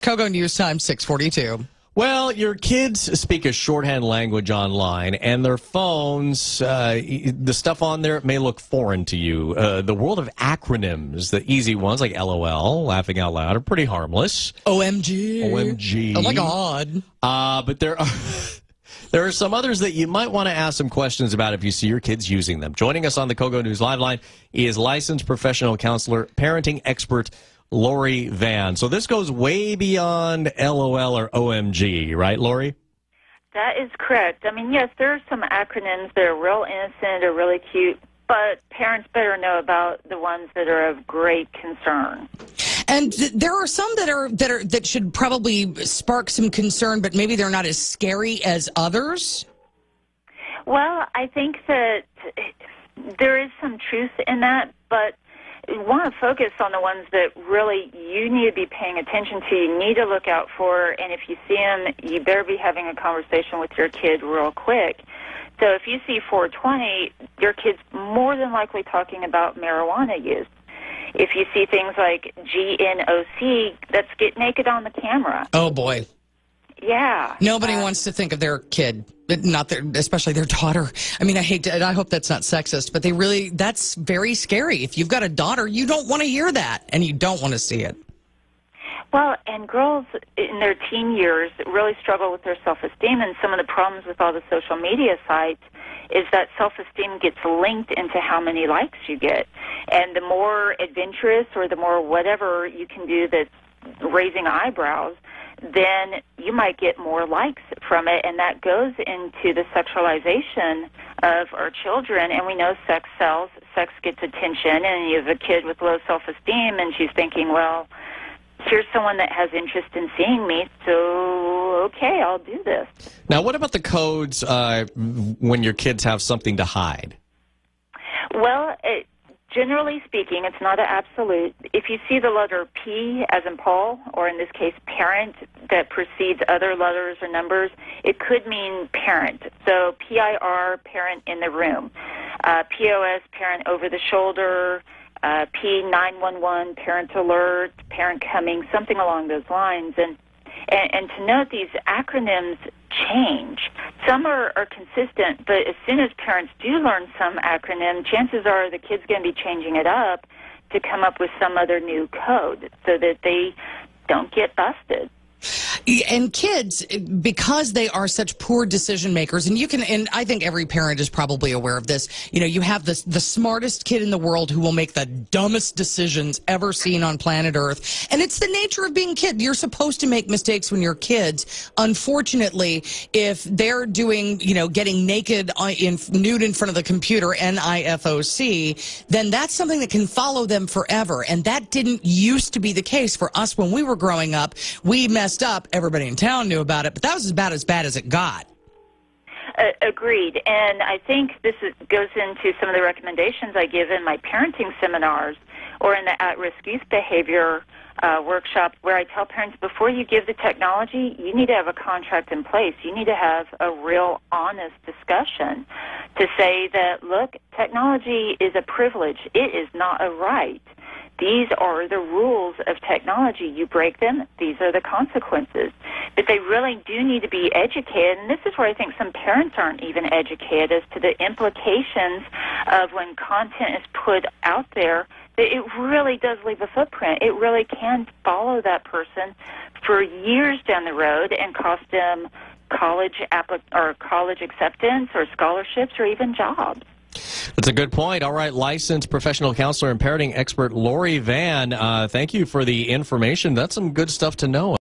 KOGO News Time 642. Well, your kids speak a shorthand language online, and their phones, the stuff on there may look foreign to you. The world of acronyms, the easy ones like LOL, laughing out loud, are pretty harmless. OMG. OMG. Oh, my God. But there are... There are some others that you might want to ask some questions about if you see your kids using them. Joining us on the KOGO News Live Line is licensed professional counselor, parenting expert Lori Vann. So this goes way beyond LOL or OMG, right, Lori? That is correct. I mean, yes, there are some acronyms that are real innocent or really cute, but parents better know about the ones that are of great concern. And there are some that should probably spark some concern, but maybe they're not as scary as others. Well, I think that there is some truth in that, but you want to focus on the ones that really you need to be paying attention to, you need to look out for, and if you see them, you better be having a conversation with your kid real quick. So if you see 420, your kid's more than likely talking about marijuana use. If you see things like GNOC, that's get naked on the camera. Oh, boy. Yeah. Nobody wants to think of their kid, not their, especially their daughter. I mean, I hope that's not sexist, but that's very scary. If you've got a daughter, you don't want to hear that, and you don't want to see it. Well, and girls in their teen years really struggle with their self-esteem, and some of the problems with all the social media sites is that self-esteem gets linked into how many likes you get. And the more adventurous or the more whatever you can do that's raising eyebrows, then you might get more likes from it, and that goes into the sexualization of our children. And we know sex sells, sex gets attention, and you have a kid with low self-esteem, and she's thinking, well, here's someone that has interest in seeing me, so okay, I'll do this. Now, what about the codes when your kids have something to hide? Well, generally speaking, it's not an absolute. If you see the letter P, as in Paul, or in this case, parent, that precedes other letters or numbers, it could mean parent. So PIR, parent in the room. POS, parent over the shoulder. P911, parent alert, parent coming, something along those lines. And to note, these acronyms change. Some are consistent, but as soon as parents do learn some acronym, chances are the kid's going to be changing it up to come up with some other new code so that they don't get busted. And kids, because they are such poor decision makers, and I think every parent is probably aware of this, you have the smartest kid in the world who will make the dumbest decisions ever seen on planet Earth. And it's the nature of being a kid. You're supposed to make mistakes when you're kids. Unfortunately, if they're doing, getting naked, nude in front of the computer, NIFOC, then that's something that can follow them forever. And that didn't used to be the case for us when we were growing up. We messed up. Everybody in town knew about it, but that was as bad as it got. Agreed. And I think this goes into some of the recommendations I give in my parenting seminars or in the at-risk youth behavior workshop, where I tell parents, before you give the technology, you need to have a contract in place. You need to have a real honest discussion to say that, look, technology is a privilege. It is not a right. These are the rules of technology. You break them, these are the consequences. But they really do need to be educated, and this is where I think some parents aren't even educated as to the implications of when content is put out there, that it really does leave a footprint. It really can follow that person for years down the road and cost them college acceptance or scholarships or even jobs. That's a good point. All right, licensed professional counselor and parenting expert Lori Vann, thank you for the information. That's some good stuff to know.